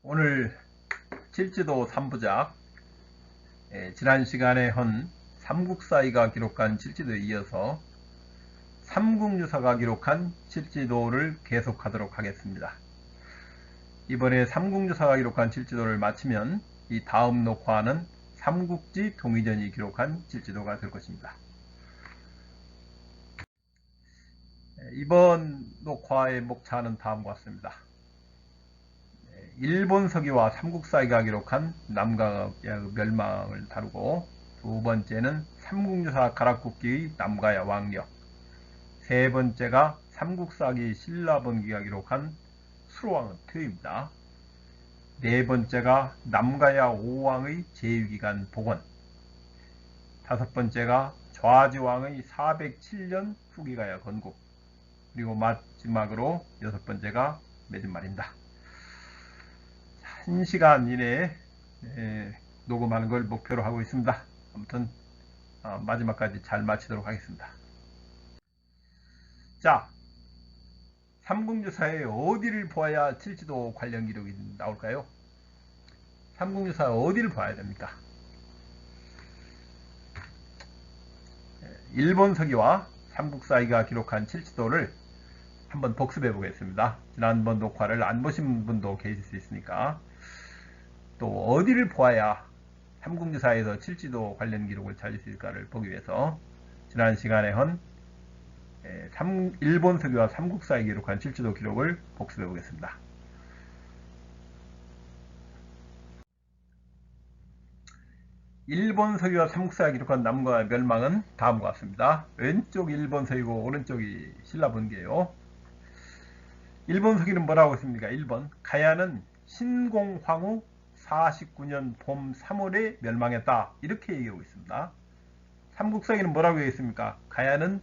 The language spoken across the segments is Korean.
오늘 칠지도 3부작 지난 시간에 헌 삼국사이가 기록한 칠지도에 이어서 삼국유사가 기록한 칠지도를 계속하도록 하겠습니다. 이번에 삼국유사가 기록한 칠지도를 마치면 이 다음 녹화는 삼국지 동의전이 기록한 칠지도가 될 것입니다. 이번 녹화의 목차는 다음과 같습니다. 일본 서기와 삼국사이가 기록한 남가의 멸망을 다루고, 두 번째는 삼국유사 가락국기의 남가야 왕력, 세 번째가 삼국사기 신라번기가 기록한 수로왕의 퇴위입니다. 네 번째가 남가야 오왕의 제위기간 복원, 다섯 번째가 좌지왕의 407년 후기가야 건국, 그리고 마지막으로 여섯 번째가 매진말입니다. 1시간 이내에 녹음하는 걸 목표로 하고 있습니다. 아무튼 마지막까지 잘 마치도록 하겠습니다. 자, 삼국유사에 어디를 보아야 칠지도 관련 기록이 나올까요? 삼국유사 어디를 봐야 됩니까? 일본 서기와 삼국사이가 기록한 칠지도를 한번 복습해 보겠습니다. 지난번 녹화를 안 보신 분도 계실 수 있으니까. 또 어디를 보아야 삼국유사에서 칠지도 관련 기록을 찾을 수 있을까를 보기 위해서 지난 시간에 헌 일본 서기와 삼국사에 기록한 칠지도 기록을 복습해 보겠습니다. 일본 서기와 삼국사에 기록한 남과 멸망은 다음과 같습니다. 왼쪽 일본 서기고 오른쪽이 신라번기예요. 일본 서기는 뭐라고 했습니까? 1번 가야는 신공황후 49년 봄 3월에 멸망했다, 이렇게 얘기하고 있습니다. 삼국사기는 뭐라고 했습니까? 가야는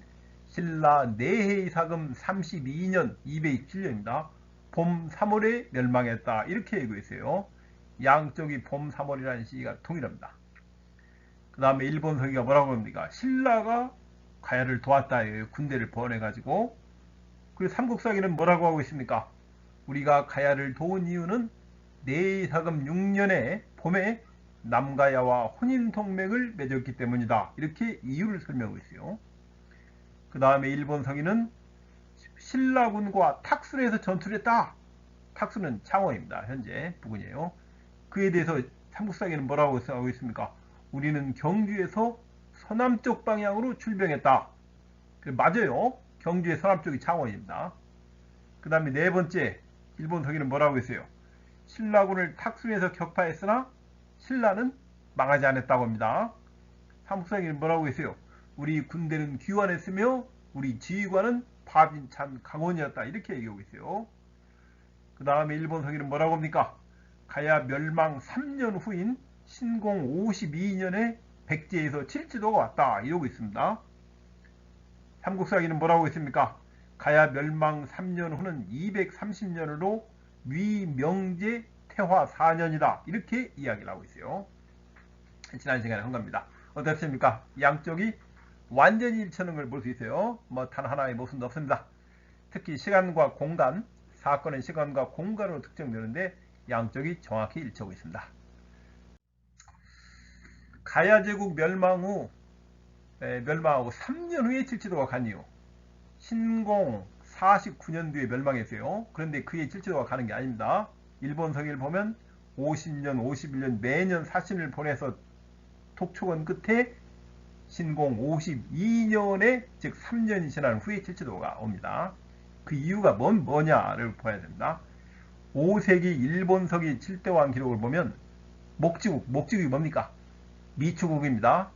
신라 내해의 사금 32년 227년입니다. 봄 3월에 멸망했다, 이렇게 얘기하고 있어요. 양쪽이 봄 3월이라는 시기가 동일합니다. 그 다음에 일본 서기가 뭐라고 합니까? 신라가 가야를 도왔다, 군대를 보내가지고. 그리고 삼국사기는 뭐라고 하고 있습니까? 우리가 가야를 도운 이유는 내사금 6년에 봄에 남가야와 혼인동맹을 맺었기 때문이다, 이렇게 이유를 설명하고 있어요. 그 다음에 일본 서기는 신라군과 탁순에서 전투를 했다. 탁순은 창원입니다. 현재 부근이에요. 그에 대해서 삼국사기는 뭐라고 하고 있습니까? 우리는 경주에서 서남쪽 방향으로 출병했다. 맞아요. 경주의 서남쪽이 창원입니다. 그 다음에 네 번째, 일본 서기는 뭐라고 했어요? 신라군을 탁순에서 격파했으나 신라는 망하지 않았다고 합니다. 삼국사기는 뭐라고 했어요? 우리 군대는 귀환했으며 우리 지휘관은 파빈찬 강원이었다, 이렇게 얘기하고 있어요. 그 다음에 일본 서기는 뭐라고 합니까? 가야 멸망 3년 후인 신공 52년에 백제에서 칠지도가 왔다, 이러고 있습니다. 삼국사기는 뭐라고 했습니까? 가야 멸망 3년 후는 230년으로 위명제 태화 4년이다, 이렇게 이야기를 하고 있어요. 지난 시간에 한 겁니다. 어떻습니까? 양쪽이 완전히 일치하는 걸 볼 수 있어요. 단 하나의 모순도 없습니다. 특히 시간과 공간, 사건의 시간과 공간으로 특정되는데 양쪽이 정확히 일치하고 있습니다. 가야제국 멸망하고 3년 후에 칠지도가 간 이유, 신공 49년도에 멸망했어요. 그런데 그의 칠지도가 가는 게 아닙니다. 일본 서기를 보면 50년, 51년 매년 사신을 보내서 톡촉원 끝에 신공 52년에, 즉 3년이 지난 후에 칠지도가 옵니다. 그 이유가 뭐냐를 봐야 됩니다. 5세기 일본 서기 7대왕 기록을 보면 목지국이 뭡니까? 미추국입니다.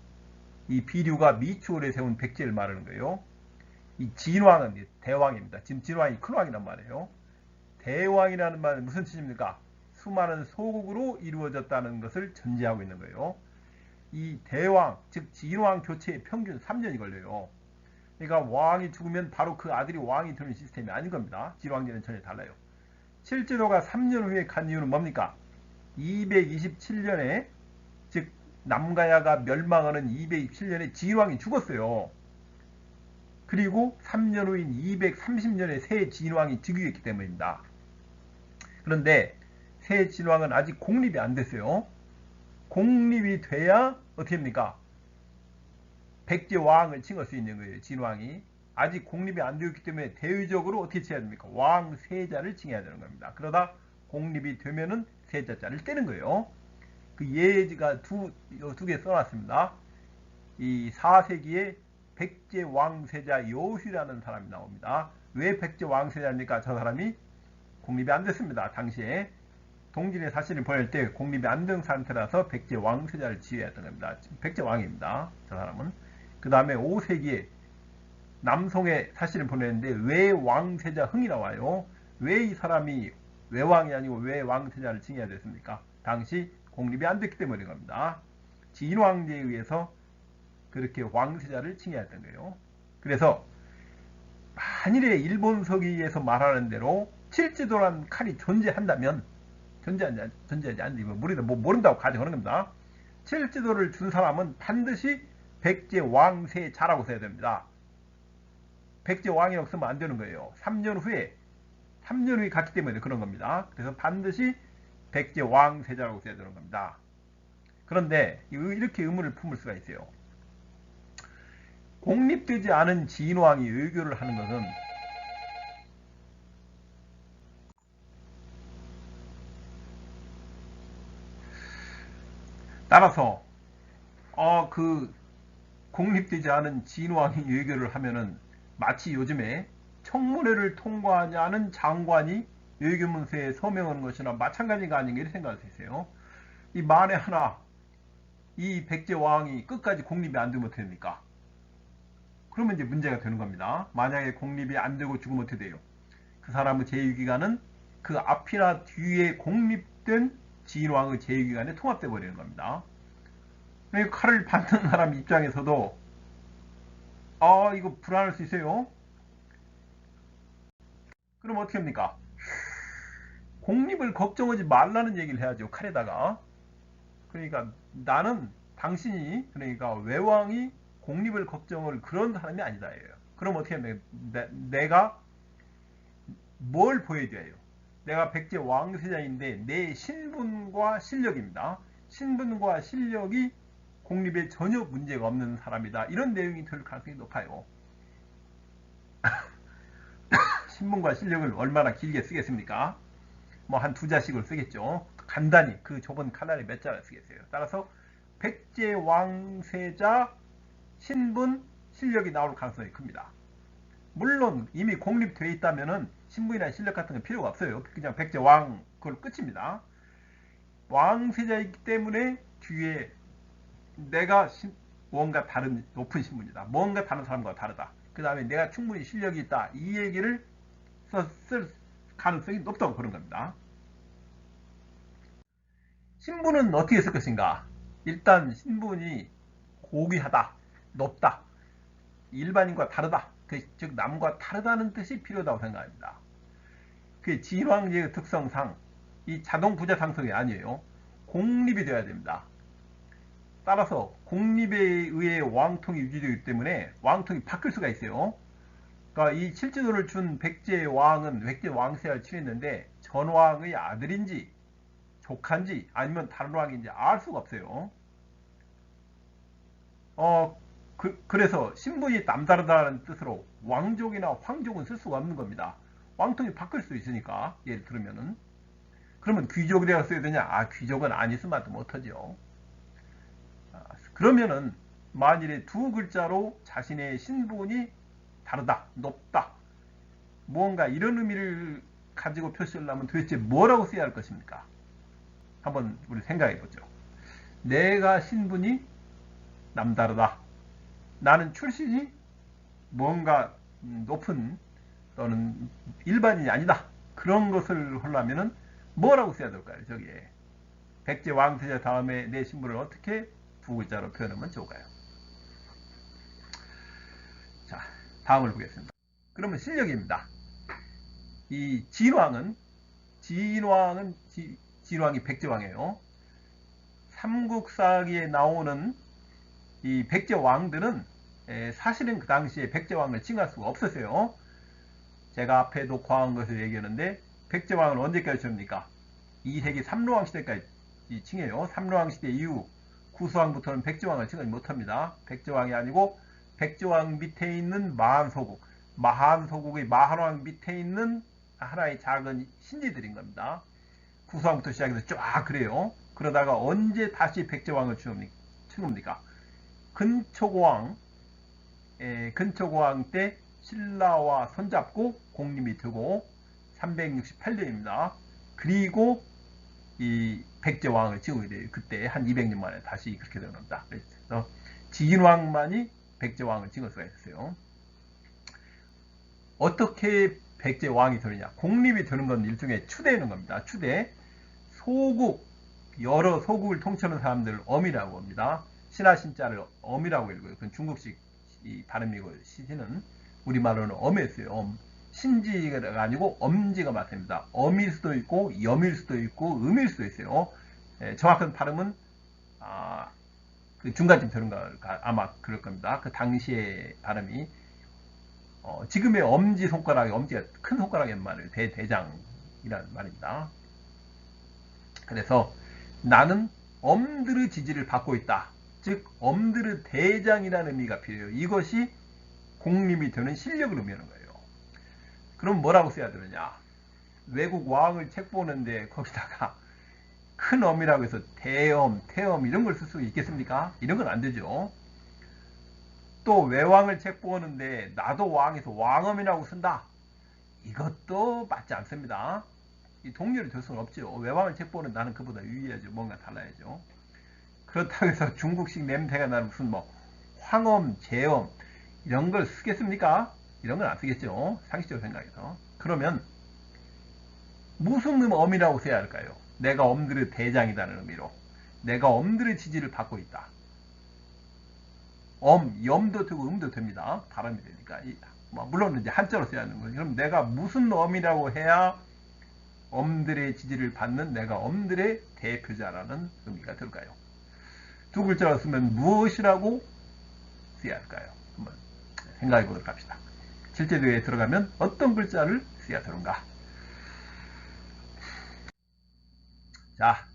이 비류가 미추홀에 세운 백제를 말하는 거예요. 이 진왕은 대왕입니다. 지금 진왕이 큰왕이란 말이에요. 대왕이라는 말은 무슨 뜻입니까? 수많은 소국으로 이루어졌다는 것을 전제하고 있는 거예요. 이 대왕, 즉 진왕 교체에 평균 3년이 걸려요. 그러니까 왕이 죽으면 바로 그 아들이 왕이 되는 시스템이 아닌 겁니다. 진왕제는 전혀 달라요. 칠지도가 3년 후에 간 이유는 뭡니까? 227년에, 즉 남가야가 멸망하는 227년에 진왕이 죽었어요. 그리고 3년 후인 230년에 새 진왕이 즉위했기 때문입니다. 그런데 새 진왕은 아직 공립이 안 됐어요. 공립이 돼야 어떻게 합니까? 백제왕을 칭할 수 있는 거예요. 진왕이. 아직 공립이 안 되었기 때문에 대외적으로 어떻게 쳐야 됩니까? 왕세자를 칭해야 되는 겁니다. 그러다 공립이 되면은 세자자를 떼는 거예요. 그 예가 두 개 써놨습니다. 이 4세기에 백제왕세자 여휘라는 사람이 나옵니다. 왜 백제왕세자입니까? 저 사람이 공립이 안 됐습니다. 당시에 동진의 사신을 보낼 때 공립이 안 된 상태라서 백제왕세자를 지휘했던 겁니다. 백제왕입니다. 저 사람은. 그 다음에 5세기에 남송의 사신을 보냈는데 왜 왕세자 흥이 나와요? 왜 이 사람이 왜 왕이 아니고 왜 왕세자를 칭해야 됐습니까? 당시 공립이 안 됐기 때문인 겁니다. 진왕제에 의해서 그렇게 왕세자를 칭해야 했던 거예요. 그래서 만일에 일본 서기에서 말하는 대로 칠지도란 칼이 존재한다면 존재하지 않는데 우리가 뭐 모른다고 가정하는 겁니다. 칠지도를 준 사람은 반드시 백제왕세자라고 써야 됩니다. 백제왕이라고 쓰면 안 되는 거예요. 3년 후에 갔기 때문에 그런 겁니다. 그래서 반드시 백제왕세자라고 써야 되는 겁니다. 그런데 이렇게 의문을 품을 수가 있어요. 공립되지 않은 진왕이 외교를 하는 것은 따라서 그 공립되지 않은 진왕이 외교를 하면은 마치 요즘에 청문회를 통과하지 않은 장관이 외교문서에 서명하는 것이나 마찬가지가 아닌가 이렇게 생각할 수 있어요. 이 만에 하나 이 백제왕이 끝까지 공립이 안 되면 어떻게 됩니까? 그러면 이제 문제가 되는 겁니다. 만약에 공립이 안 되고 죽으면 어떻게 돼요? 그 사람의 제위기간은 그 앞이나 뒤에 공립된 진왕의 제위기간에 통합돼 버리는 겁니다. 칼을 받는 사람 입장에서도 이거 불안할 수 있어요. 그럼 어떻게 합니까? 공립을 걱정하지 말라는 얘기를 해야죠. 칼에다가. 그러니까 나는 당신이 그러니까 외왕이 공립을 걱정을 그런 사람이 아니다. 그럼 어떻게 하면 내가 뭘 보여줘야 해요? 내가 백제 왕세자인데 내 신분과 실력입니다. 신분과 실력이 공립에 전혀 문제가 없는 사람이다. 이런 내용이 될 가능성이 높아요. 신분과 실력을 얼마나 길게 쓰겠습니까? 뭐 한 두 자씩을 쓰겠죠. 간단히 그 좁은 칼날에 몇 자를 쓰겠어요. 따라서 백제 왕세자 신분 실력이 나올 가능성이 큽니다. 물론 이미 공립되어 있다면은 신분이나 실력 같은 건 필요가 없어요. 그냥 백제 왕 그걸 끝입니다. 왕세자이기 때문에 뒤에 내가 뭔가 다른 높은 신분이다. 뭔가 다른 사람과 다르다. 그 다음에 내가 충분히 실력이 있다. 이 얘기를 쓸 가능성이 높다고 그런 겁니다. 신분은 어떻게 쓸 것인가? 일단 신분이 고귀하다, 높다, 일반인과 다르다, 즉 남과 다르다는 뜻이 필요하다고 생각합니다. 그 진왕제의 특성상 이 자동 부자 상승이 아니에요. 공립이 되어야 됩니다. 따라서 공립에 의해 왕통이 유지되기 때문에 왕통이 바뀔 수가 있어요. 그러니까 이 칠지도를 준 백제왕은 백제왕세를 치렀는데 전왕의 아들인지 조카인지 아니면 다른 왕인지 알 수가 없어요. 그래서 신분이 남다르다는 뜻으로 왕족이나 황족은 쓸 수가 없는 겁니다. 왕통이 바뀔 수 있으니까 예를 들면은 그러면 귀족이라고 써야 되냐? 귀족은 아니 쓰면 못하죠. 그러면은 만일에 두 글자로 자신의 신분이 다르다, 높다, 무언가 이런 의미를 가지고 표시하려면 도대체 뭐라고 써야 할 것입니까? 한번 우리 생각해 보죠. 내가 신분이 남다르다. 나는 출신이 뭔가 높은 또는 일반인이 아니다. 그런 것을 하려면은 뭐라고 써야 될까요? 저기에 백제 왕세자 다음에 내 신분을 어떻게 두 글자로 표현하면 좋을까요? 자, 다음을 보겠습니다. 그러면 실력입니다. 이 진왕이 백제왕이에요. 삼국사기에 나오는 이 백제왕들은 사실은 그 당시에 백제왕을 칭할 수가 없었어요. 제가 앞에 녹화한 것을 얘기하는데 백제왕은 언제까지 줍니까? 2세기 삼로왕 시대까지 칭해요. 삼로왕 시대 이후 구수왕부터는 백제왕을 칭하지 못합니다. 백제왕이 아니고 백제왕 밑에 있는 마한소국, 마한소국의 마한왕 밑에 있는 하나의 작은 신지들인 겁니다. 구수왕부터 시작해서 쫙 그래요. 그러다가 언제 다시 백제왕을 칭합니까? 근초고왕 때 신라와 손잡고 공림이 되고 368년입니다. 그리고 이 백제왕을 칭하게 돼요. 그때 한 200년 만에 다시 그렇게 되는 겁니다. 그래서 진왕만이 백제왕을 칭할 수가 있었어요. 어떻게 백제왕이 되느냐? 공립이 되는 건 일종의 추대는 겁니다. 추대. 소국, 여러 소국을 통치하는 사람들 엄이라고 합니다. 신하 신자를 엄이라고 읽어요. 그건 중국식 발음이고 시는 우리말로는 엄이었어요. 엄. 신지가 아니고 엄지가 맞습니다. 엄일 수도 있고 염일 수도 있고 음일 수도 있어요. 정확한 발음은 그 중간쯤 되는 거 아마 그럴 겁니다. 그 당시의 발음이 지금의 엄지 손가락이 엄지가 큰 손가락의 말을 대장이라는 말입니다. 그래서 나는 엄들의 지지를 받고 있다. 즉 엄들의 대장이라는 의미가 필요해요. 이것이 공림이 되는 실력을 의미하는 거예요. 그럼 뭐라고 써야 되느냐? 외국 왕을 책 보는데 거기다가 큰 엄이라고 해서 대엄, 태엄 이런 걸 쓸 수 있겠습니까? 이런 건 안 되죠. 또 외왕을 책 보는데 나도 왕에서 왕엄이라고 쓴다. 이것도 맞지 않습니다. 이 동료를 될 수는 없죠. 외왕을 책 보는 나는 그보다 유의하죠. 뭔가 달라야죠. 그렇다고 해서 중국식 냄새가 나는 무슨 뭐 황엄, 재엄 이런 걸 쓰겠습니까? 이런 건 안 쓰겠죠. 상식적으로 생각해서. 그러면 무슨 엄이라고 써야 할까요? 내가 엄들의 대장이라는 의미로. 내가 엄들의 지지를 받고 있다. 염도 되고 음도 됩니다. 발음이 되니까. 물론 이제 한자로 써야 하는 거죠. 그럼 내가 무슨 엄이라고 해야 엄들의 지지를 받는 내가 엄들의 대표자라는 의미가 들까요? 두 글자로 쓰면 무엇이라고 써야 할까요? 한번 생각해 보도록 합시다. 실제도에 들어가면 어떤 글자를 써야 되는가? 자,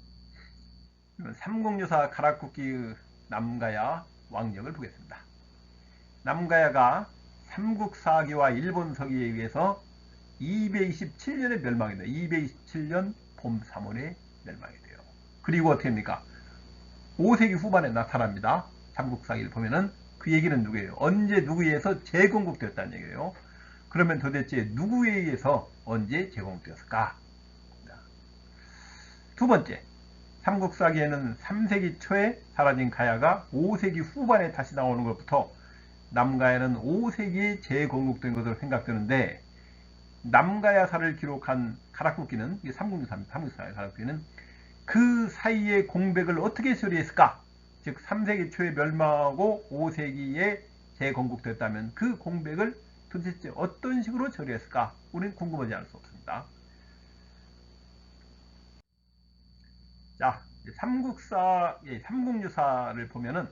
삼국유사 가락국기의 남가야 왕력을 보겠습니다. 남가야가 삼국사기와 일본서기에 의해서 227년에 멸망이 돼요. 227년 봄 3월에 멸망이 돼요. 그리고 어떻게 합니까? 5세기 후반에 나타납니다. 삼국사기를 보면은 그 얘기는 누구예요? 언제 누구에 의해서 재건국되었다는 얘기예요. 그러면 도대체 누구에 의해서 언제 재건국되었을까? 두 번째, 삼국사기에는 3세기 초에 사라진 가야가 5세기 후반에 다시 나오는 것부터 남가야는 5세기에 재건국된 것으로 생각되는데 남가야사를 기록한 가락국기는 삼국유사입니다. 삼국사의 가락국기는 그 사이의 공백을 어떻게 처리했을까? 즉 3세기 초에 멸망하고 5세기에 재건국됐다면 그 공백을 도대체 어떤 식으로 처리했을까? 우리는 궁금하지 않을 수 없습니다. 자, 삼국유사를 보면은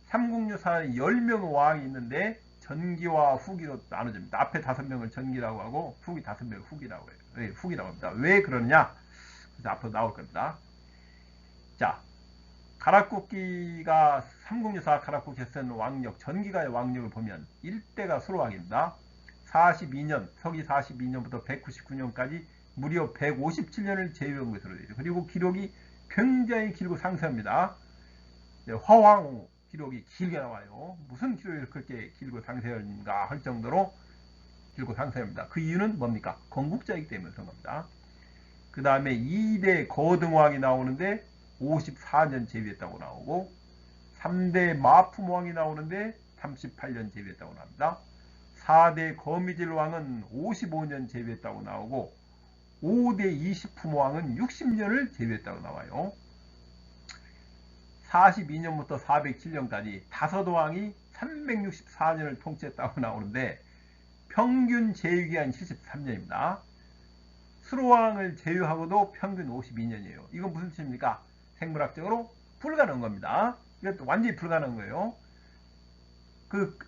삼국유사에 10명의 왕이 있는데 전기와 후기로 나눠집니다. 앞에 5명을 전기라고 하고 후기 5명을 후기라고 해요. 네, 후기라고 합니다. 왜 그러느냐? 그래서 앞으로 나올 겁니다. 자, 가락국기가 삼국유사 가락국기에 쓴 왕력, 전기가의 왕력을 보면 1대가 수로왕입니다. 42년, 서기 42년부터 199년까지 무려 157년을 제외한 것으로 되죠. 그리고 기록이 굉장히 길고 상세합니다. 화왕 기록이 길게 나와요. 무슨 기록이 그렇게 길고 상세한가 할 정도로 길고 상세합니다. 그 이유는 뭡니까? 건국자이기 때문에 그런 겁니다. 그 다음에 2대 거등왕이 나오는데 54년 제위했다고 나오고 3대 마품왕이 나오는데 38년 제위했다고 나옵니다. 4대 거미질왕은 55년 제위했다고 나오고 5대 이시품왕은 60년을 제위했다고 나와요. 42년부터 407년까지 5왕이 364년을 통치했다고 나오는데 평균 제위기간 73년입니다. 수로왕을 제외하고도 평균 52년이에요. 이건 무슨 뜻입니까? 생물학적으로 불가능한 겁니다. 이것도 완전히 불가능한 거예요.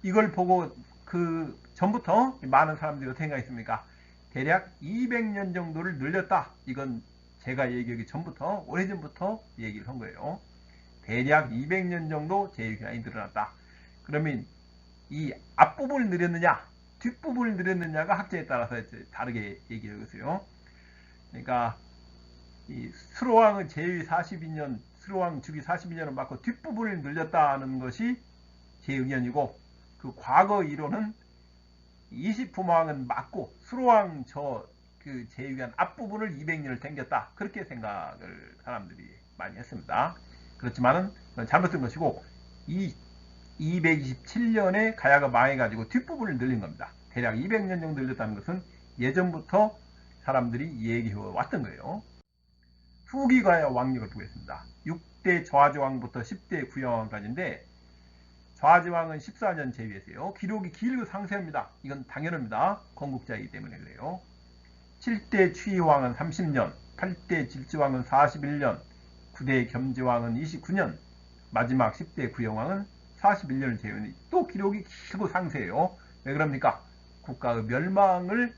이걸 보고 그 전부터 많은 사람들이 어떻게 생각했습니까? 대략 200년 정도를 늘렸다. 이건 제가 얘기하기 전부터, 오래전부터 얘기를 한 거예요. 대략 200년 정도 제위기간이 늘어났다. 그러면 이 앞부분을 늘렸느냐, 뒷부분을 늘렸느냐가 학자에 따라서 다르게 얘기하고 있어요. 그러니까 이 수로왕은 제위 42년, 수로왕 주기 42년을 맞고 뒷부분을 늘렸다는 것이 제 의견이고, 그 과거 이론은 20부마왕은 맞고 수로왕 그 제위기간 앞부분을 200년을 당겼다. 그렇게 생각을 사람들이 많이 했습니다. 그렇지만은 잘못된 것이고, 이 227년에 가야가 망해가지고 뒷부분을 늘린 겁니다. 대략 200년 정도 늘렸다는 것은 예전부터 사람들이 얘기해 왔던 거예요. 후기 가야 왕력을 보겠습니다. 6대 좌지왕부터 10대 구영왕까지인데, 좌지왕은 14년 제위했어요. 기록이 길고 상세합니다. 이건 당연합니다. 건국자이기 때문에 그래요. 7대 추의왕은 30년, 8대 질지왕은 41년, 9대 겸지왕은 29년, 마지막 10대 구영왕은 41년을 제외하니 또 기록이 길고 상세해요. 왜 그럽니까? 국가의 멸망을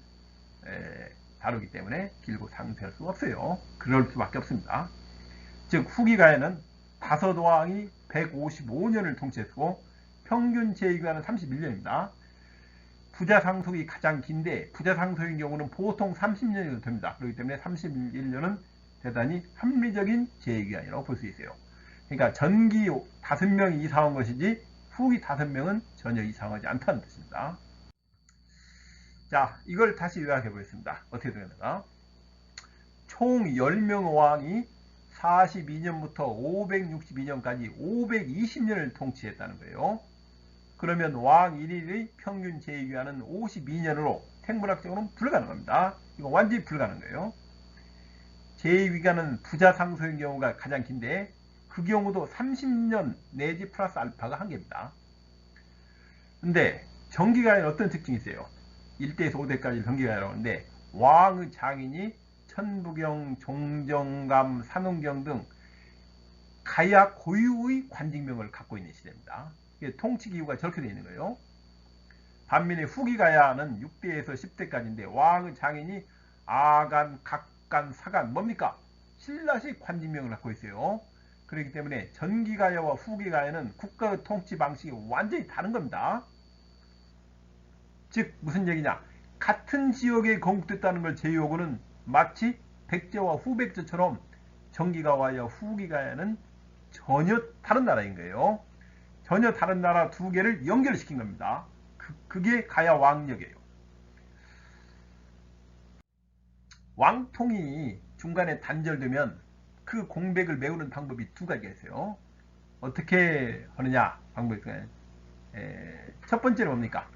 다루기 때문에 길고 상세할 수 없어요. 그럴 수밖에 없습니다. 즉 후기가에는 다섯 왕이 155년을 통치했고 평균 제위기간은 31년입니다. 부자상속이 가장 긴데 부자상속인 경우는 보통 30년이 정도 됩니다. 그렇기 때문에 31년은 대단히 합리적인 제위기간이라고 볼 수 있어요. 그러니까 전기 5명이 이상한 것이지 후기 5명은 전혀 이상하지 않다는 뜻입니다. 자, 이걸 다시 요약해 보겠습니다. 어떻게 되는가? 총 10명의 왕이 42년부터 562년까지 520년을 통치했다는 거예요. 그러면 왕 1일의 평균 제위기간은 52년으로 생물학적으로는 불가능합니다. 이거 완전히 불가능해요. 제위기간은 부자상속인 경우가 가장 긴데 그 경우도 30년 내지 플러스 알파가 한계입니다. 근데 정기간에는 어떤 특징이 있어요? 1대에서 5대까지 정기간이라고 하는데 왕의 장인이 천부경, 종정감, 산운경 등 가야 고유의 관직명을 갖고 있는 시대입니다. 통치기구가 저렇게 되어 있는 거예요. 반면에 후기가야는 6대에서 10대까지인데 왕의 장인이 아간, 각간, 사간 뭡니까? 신라식 관직명을 갖고 있어요. 그렇기 때문에 전기가야와 후기가야는 국가의 통치 방식이 완전히 다른 겁니다. 즉 무슨 얘기냐? 같은 지역에 건국됐다는 걸 제외하고는 마치 백제와 후백제처럼 전기가야와 후기가야는 전혀 다른 나라인 거예요. 전혀 다른 나라 두 개를 연결시킨 겁니다. 그게 가야 왕력이에요. 왕통이 중간에 단절되면 그 공백을 메우는 방법이 두 가지가 있어요. 어떻게 하느냐 방법이 첫 번째는 뭡니까?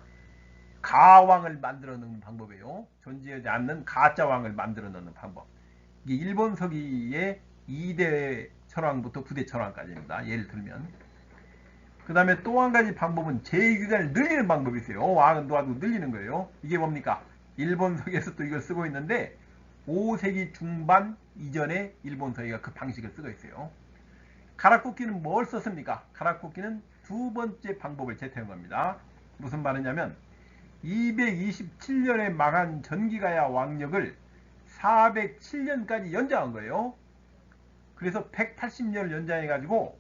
가왕을 만들어 넣는 방법이에요. 존재하지 않는 가짜 왕을 만들어 넣는 방법. 이게 일본 서기의 2대 천왕부터 9대 천왕까지입니다. 예를 들면. 그 다음에 또 한 가지 방법은 제위기간을 늘리는 방법이 있어요. 왕은 도와도 늘리는 거예요. 이게 뭡니까? 일본 서기에서 또 이걸 쓰고 있는데 5세기 중반 이전에 일본 서기가 그 방식을 쓰고 있어요. 가라쿠키는 뭘 썼습니까? 가라쿠키는 두 번째 방법을 제시한 겁니다. 무슨 말이냐면 227년에 망한 전기가야 왕력을 407년까지 연장한 거예요. 그래서 180년을 연장해가지고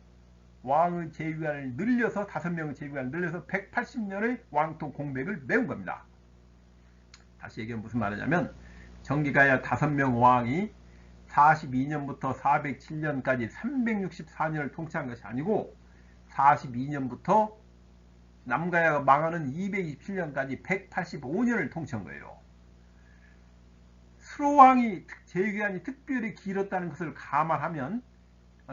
왕의 제위기간을 늘려서 5명의 제위기간을 늘려서 180년의 왕통 공백을 메운 겁니다. 다시 얘기하면 무슨 말이냐면 전기가야 5명 왕이 42년부터 407년까지 364년을 통치한 것이 아니고 42년부터 남가야가 망하는 227년까지 185년을 통치한 거예요. 수로왕이 제위기간이 특별히 길었다는 것을 감안하면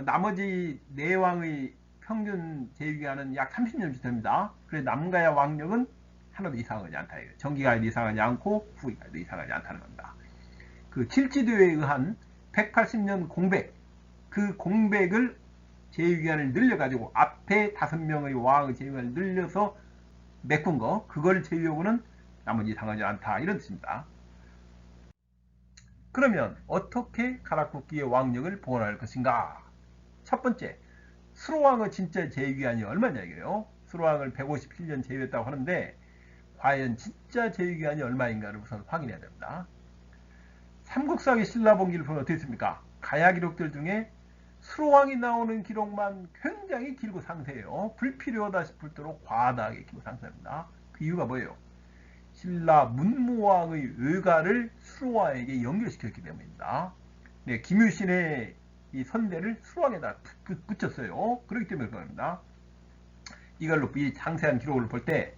나머지 4왕의 평균 제위기간은 약 30년 됩니다. 그래서 남가야 왕력은 하나도 이상하지 않다. 전기가야도 이상하지 않고 후기가야도 이상하지 않다는 겁니다. 그 칠지도에 의한 180년 공백, 그 공백을 제위기간을 늘려가지고 앞에 5명의 왕의 제위기간을 늘려서 메꾼 거, 그걸 제외하고는 나머지 이상하지 않다. 이런 뜻입니다. 그러면 어떻게 가라쿠키의 왕력을 복원할 것인가? 첫 번째, 수로왕의 진짜 제위기간이 얼마냐 이게요. 수로왕을 157년 제위했다고 하는데 과연 진짜 제위기간이 얼마인가를 우선 확인해야 됩니다. 삼국사기 신라본기를 보면 어떻게 있습니까? 가야 기록들 중에 수로왕이 나오는 기록만 굉장히 길고 상세해요. 불필요하다 싶을 정도로 과다하게 길고 상세합니다. 그 이유가 뭐예요? 신라 문무왕의 의가를 수로왕에게 연결시켰기 때문입니다. 네, 김유신의 이 선대를 수로왕에다 붙였어요. 그렇기 때문에 그럽니다. 이걸로 이 상세한 기록을 볼 때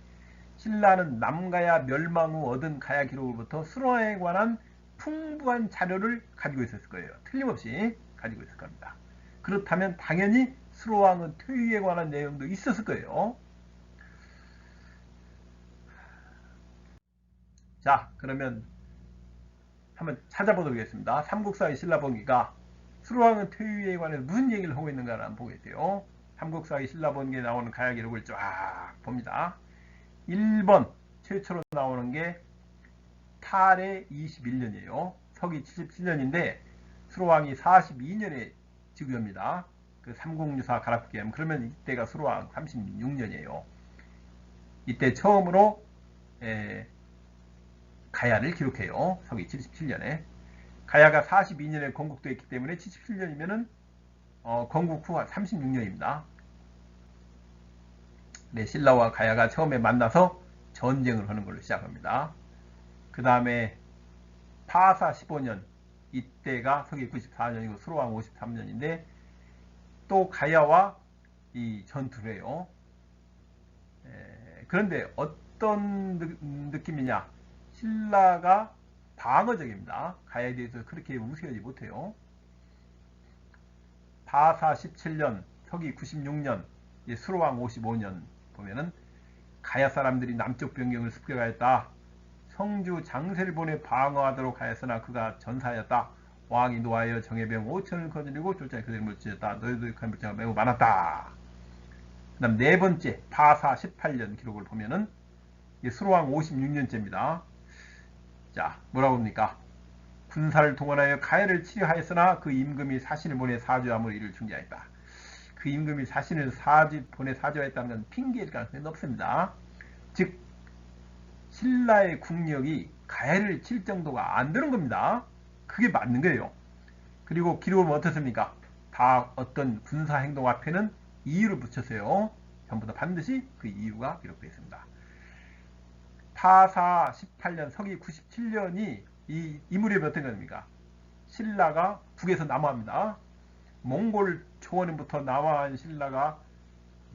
신라는 남가야 멸망 후 얻은 가야 기록으로부터 수로왕에 관한 풍부한 자료를 가지고 있었을 거예요. 틀림없이 가지고 있을 겁니다. 그렇다면 당연히 수로왕은 퇴위에 관한 내용도 있었을 거예요. 자, 그러면 한번 찾아보도록 하겠습니다. 삼국사의 신라본기가 수로왕은 퇴위에 관해서 무슨 얘기를 하고 있는가를 한번 보겠어요. 삼국사의 신라본기에 나오는 가야 기록을 쫙 봅니다. 1번 최초로 나오는 게 탈해 21년이에요. 서기 77년인데 수로왕이 42년에 즉위합니다. 그 삼국유사 가락기하면 그러면 이때가 수로왕 36년이에요. 이때 처음으로 가야를 기록해요. 서기 77년에. 가야가 42년에 건국되어 있기 때문에 77년이면은 건국 후 36년입니다. 네, 신라와 가야가 처음에 만나서 전쟁을 하는 걸로 시작합니다. 그 다음에 파사 15년, 이때가 서기 94년이고 수로왕 53년인데 또 가야와 이 전투를 해요. 그런데 어떤 느낌이냐? 신라가 방어적입니다. 가야에 대해서 그렇게 우세하지 못해요. 파사 17년, 서기 96년, 수로왕 55년 보면은 가야 사람들이 남쪽 변경을 습격하였다. 성주 장세를 보내 방어하도록 하였으나 그가 전사하였다. 왕이 노하여 정예병 5천을 거느리고 쫄장에 그들을 물질했다. 너희들의 물자가 매우 많았다. 그 다음 네 번째 파사 18년 기록을 보면은 수로왕 56년째입니다. 자, 뭐라고 합니까? 군사를 동원하여 가야를 치료하였으나 그 임금이 사신을 보내 사주함으로 이를 중지하였다. 그 임금이 사신을 보내 사주하였다는 건 핑계일 가능성이 높습니다. 즉 신라의 국력이 가야를 칠 정도가 안 되는 겁니다. 그게 맞는 거예요. 그리고 기록은 어떻습니까? 다 어떤 군사 행동 앞에는 이유를 붙였어요. 전부 다 반드시 그 이유가 기록되어 있습니다. 파사 18년 서기 97년이 이 무렵이 어떤 겁니까? 신라가 북에서 남하합니다. 몽골 초원부터 남하한 신라가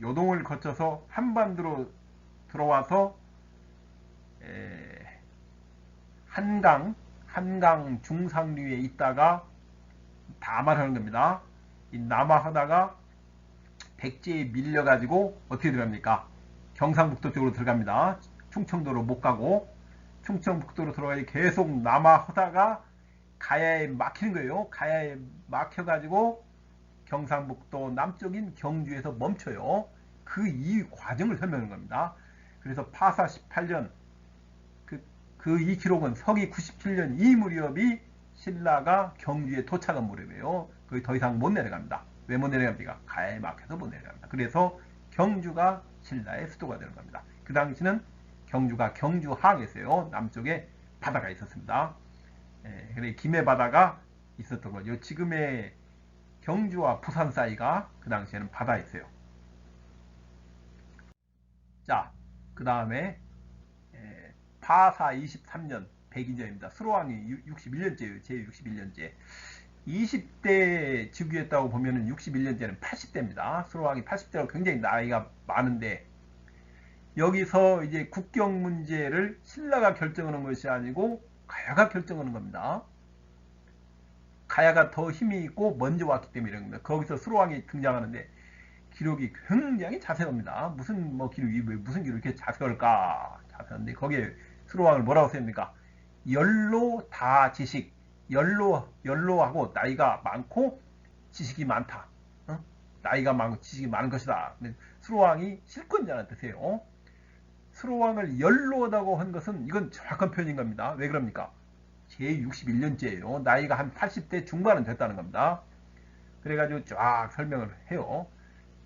요동을 거쳐서 한반도로 들어와서 한강 중상류에 있다가 남하하는 겁니다. 이 남하하다가 백제에 밀려가지고 어떻게 들어갑니까? 경상북도 쪽으로 들어갑니다. 충청도로 못 가고 충청북도로 들어가서 계속 남하하다가 가야에 막히는 거예요. 가야에 막혀가지고 경상북도 남쪽인 경주에서 멈춰요. 그 이 과정을 설명하는 겁니다. 그래서 파사 18년 이 기록은 서기 97년 이 무렵이 신라가 경주에 도착한 무렵이에요. 거의 더 이상 못 내려갑니다. 왜 못 내려갑니까? 가야에 막혀서 못 내려갑니다. 그래서 경주가 신라의 수도가 되는 겁니다. 그 당시는 경주가 경주항이었어요. 남쪽에 바다가 있었습니다. 그래 김해 바다가 있었던 거죠. 지금의 경주와 부산 사이가 그 당시에는 바다에 있어요. 자, 그 다음에 파사 23년 100인자입니다. 수로왕이 61년째예요. 제 61년째. 20대 즉위했다고 보면은 61년째는 80대입니다. 수로왕이 80대로 굉장히 나이가 많은데 여기서 이제 국경 문제를 신라가 결정하는 것이 아니고 가야가 결정하는 겁니다. 가야가 더 힘이 있고 먼저 왔기 때문에 이런 겁니다. 거기서 수로왕이 등장하는데 기록이 굉장히 자세합니다. 무슨 기록이 무슨 기록이 이렇게 자세할까? 자세한데 거기에 수로왕을 뭐라고 쓰입니까? 연로 다 지식, 연로하고 나이가 많고 지식이 많다. 나이가 많고 지식이 많은 것이다. 수로왕이 실권자라는 뜻이에요. 수로왕을 연로하다고 한 것은 이건 정확한 표현인 겁니다. 왜 그럽니까? 제 61년째예요. 나이가 한 80대 중반은 됐다는 겁니다. 그래가지고 쫙 설명을 해요.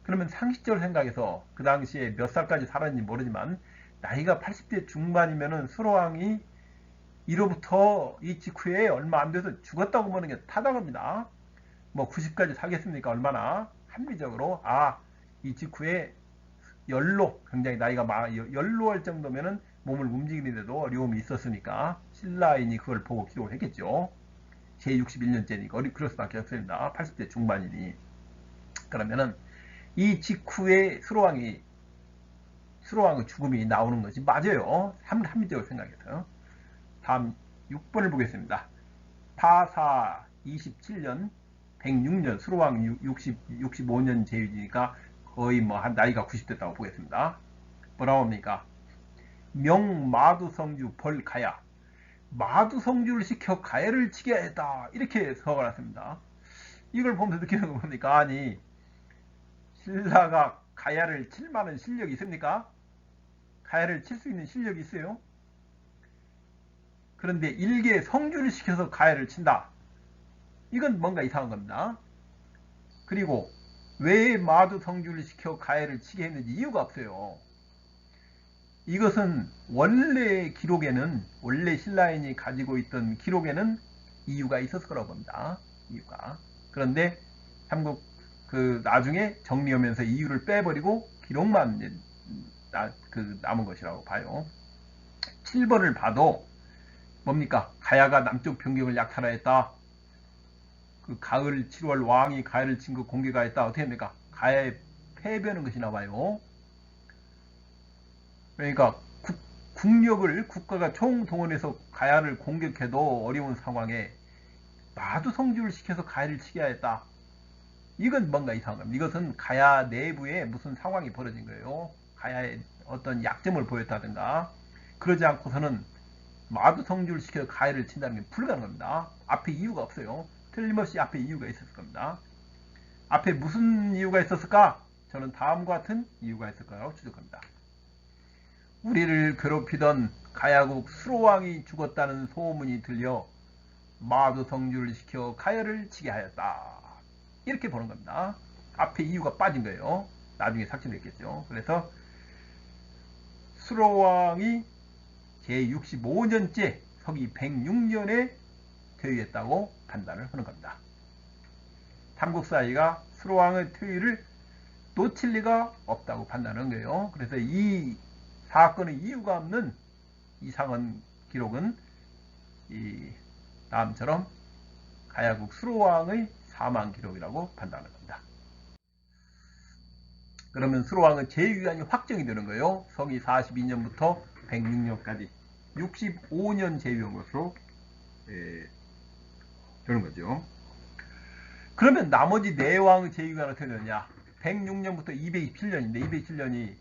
그러면 상식적으로 생각해서 그 당시에 몇 살까지 살았는지 모르지만 나이가 80대 중반이면은 수로왕이 이로부터 이 직후에 얼마 안 돼서 죽었다고 보는 게 타당합니다. 뭐 90까지 살겠습니까? 얼마나 합리적으로 이 직후에 연로 굉장히 나이가 연로할 정도면은 몸을 움직이는데도 어려움이 있었으니까 신라인이 그걸 보고 기록을 했겠죠. 제 61년째니까 그럴 수밖에 없습니다. 80대 중반이니. 그러면은 이 직후에 수로왕의 죽음이 나오는 것이 맞아요. 합리적으로 생각해서요. 다음 6번을 보겠습니다. 파사 27년 106년 수로왕 65년 제위지니까 거의 뭐 한 나이가 90 됐다고 보겠습니다. 뭐라고 합니까? 명마두성주 벌가야, 마두성주를 시켜 가야를 치게 했다, 이렇게 적어놨습니다. 이걸 보면서 느끼는 거 뭡니까? 아니, 신라가 가야를 칠 만한 실력이 있습니까? 가야를 칠 수 있는 실력이 있어요? 그런데 일개 성주를 시켜서 가야를 친다. 이건 뭔가 이상한 겁니다. 그리고 왜 마두 성주를 시켜 가야를 치게 했는지 이유가 없어요. 이것은 원래 기록에는, 원래 신라인이 가지고 있던 기록에는 이유가 있었을 거라고 봅니다. 이유가. 그런데 삼국 나중에 정리하면서 이유를 빼버리고 기록만 남은 것이라고 봐요. 7번을 봐도 뭡니까? 가야가 남쪽 변경을 약탈하였다. 그 가을 7월 왕이 가야를 친 그 공개가 했다. 어떻게 합니까? 가야의 패배하는 것이 나와요. 그러니까 국가가 총동원해서 가야를 공격해도 어려운 상황에 마두성주를 시켜서 가야를 치게 하였다. 이건 뭔가 이상한 겁니다. 이것은 가야 내부에 무슨 상황이 벌어진 거예요. 가야의 어떤 약점을 보였다든가, 그러지 않고서는 마두성주를 시켜서 가야를 친다는 게 불가능합니다. 앞에 이유가 없어요. 틀림없이 앞에 이유가 있었을 겁니다. 앞에 무슨 이유가 있었을까? 저는 다음과 같은 이유가 있을 거라고 추측합니다. 우리를 괴롭히던 가야국 수로왕이 죽었다는 소문이 들려 마두성주를 시켜 가야를 치게 하였다. 이렇게 보는 겁니다. 앞에 이유가 빠진 거예요. 나중에 삭제됐겠죠. 그래서 수로왕이 제65년째 서기 106년에 퇴위했다고 판단을 하는 겁니다. 삼국사이가 수로왕의 퇴위를 놓칠 리가 없다고 판단하는 거예요. 그래서 이 사건의 이유가 없는 이상한 기록은 이 다음처럼 가야국 수로왕의 사망 기록이라고 판단을 합니다. 그러면 수로왕의 제위기간이 확정이 되는 거예요. 서기 42년부터 106년까지 65년 제위한 것으로 되는 거죠. 그러면 나머지 4왕의 제위기간은 어떻게 되느냐? 106년부터 227년인데 227년이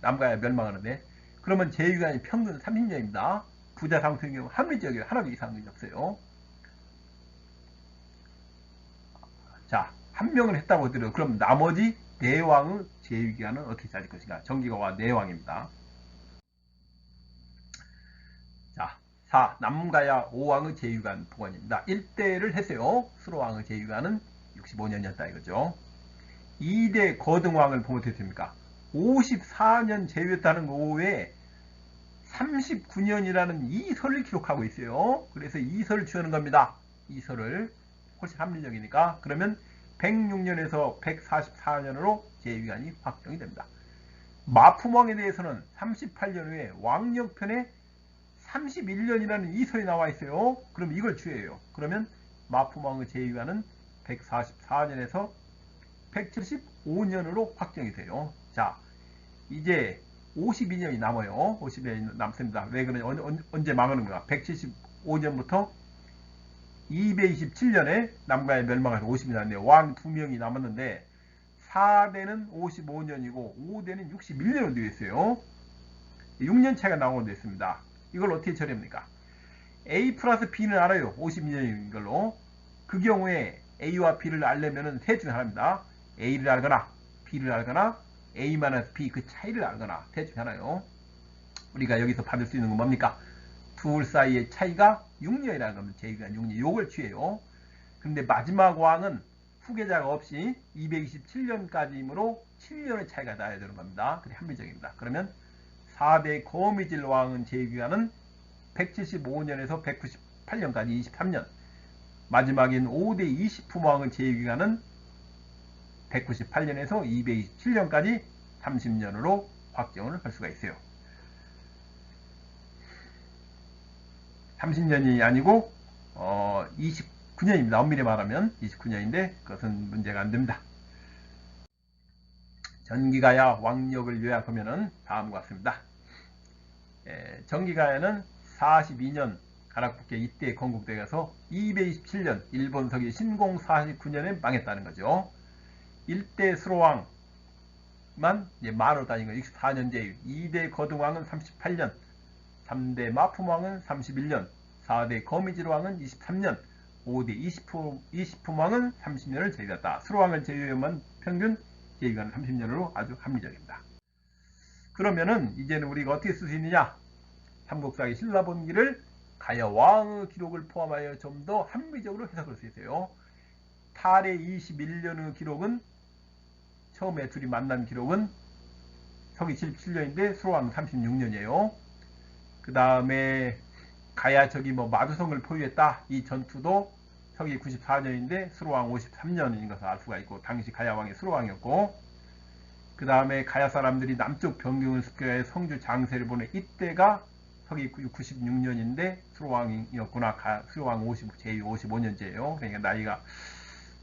남가야 멸망하는데, 그러면 제위기간이 평균 30년입니다. 부자 상승의 경우 합리적이에요. 하나도 이상한 게 없어요. 자, 한 명을 했다고 하더라도 그럼 나머지 4왕의 제위기간은 어떻게 짜질 것인가? 정기가와 4왕입니다. 자, 4. 남가야 5왕의 제위기간 복원입니다. 1대를 했어요. 수로왕의 제위기간은 65년이었다 이거죠. 2대 거등왕을 보면 어떻게 됩니까? 54년 제위했다는 거 외에 39년이라는 이설을 기록하고 있어요. 그래서 이설을 취하는 겁니다. 이설을 훨씬 합리적이니까. 그러면 106년에서 144년으로 제위기간이 확정이 됩니다. 마품왕에 대해서는 38년 후에 왕력편에 31년이라는 이설이 나와 있어요. 그럼 이걸 취해요. 그러면 마품왕의 제위기간은 144년에서 175년으로 확정이 돼요. 자, 이제 52년이 남아요. 52년이 남습니다. 왜 그러냐? 언제 망하는 거야? 175년부터 227년에 남가야 멸망해서 50년이 남았네요. 왕 2명이 남았는데 4대는 55년이고 5대는 61년으로 되어 있어요. 6년 차이가 나오게 되어 있습니다. 이걸 어떻게 처리합니까? A 플러스 B는 알아요. 52년인 걸로. 그 경우에 A와 B를 알려면 셋 중에 하나입니다. A를 알거나 B를 알거나 A-B 그 차이를 알거나 셋 중에 하나요. 우리가 여기서 받을 수 있는 건 뭡니까? 둘 사이의 차이가 6년이라는 겁니다. 제위기간 6년. 요걸 취해요. 근데 마지막 왕은 후계자가 없이 227년까지이므로 7년의 차이가 나야 되는 겁니다. 그게 합리적입니다. 그러면 4대 거미질 왕은 제위기간은 175년에서 198년까지 23년, 마지막인 5대 20 부모왕은 제위기간은 198년에서 227년까지 30년으로 확정을 할 수가 있어요. 30년이 아니고 29년입니다. 엄밀히 말하면 29년인데 그것은 문제가 안 됩니다. 전기가야 왕력을 요약하면 다음과 같습니다. 전기가야는 42년 가락국계 이때 건국되어서 227년 일본서기 신공 49년에 망했다는 거죠. 1대 수로왕만 마로 다닌 거 64년 제위, 2대 거등왕은 38년, 3대 마품왕은 31년, 4대 거미지로왕은 23년, 5대 20품왕은 30년을 제위했다. 수로왕을 제외하면 평균 제위기간은 30년으로 아주 합리적입니다. 그러면은 이제는 우리가 어떻게 쓸 수 있느냐? 삼국사기 신라본기를 가야왕의 기록을 포함하여 좀 더 합리적으로 해석할 수 있어요. 탈의 21년의 기록은 처음에 둘이 만난 기록은 서기 77년인데 수로왕 36년이에요. 그 다음에 가야 마두성을 포위했다. 이 전투도 서기 94년인데 수로왕 53년인 것을 알 수가 있고, 당시 가야왕이 수로왕이었고, 그 다음에 가야 사람들이 남쪽 변경을 습격해 성주 장세를 보내 이때가 서기 96년인데 수로왕이었구나. 수로왕 제위 55년째예요. 그러니까 나이가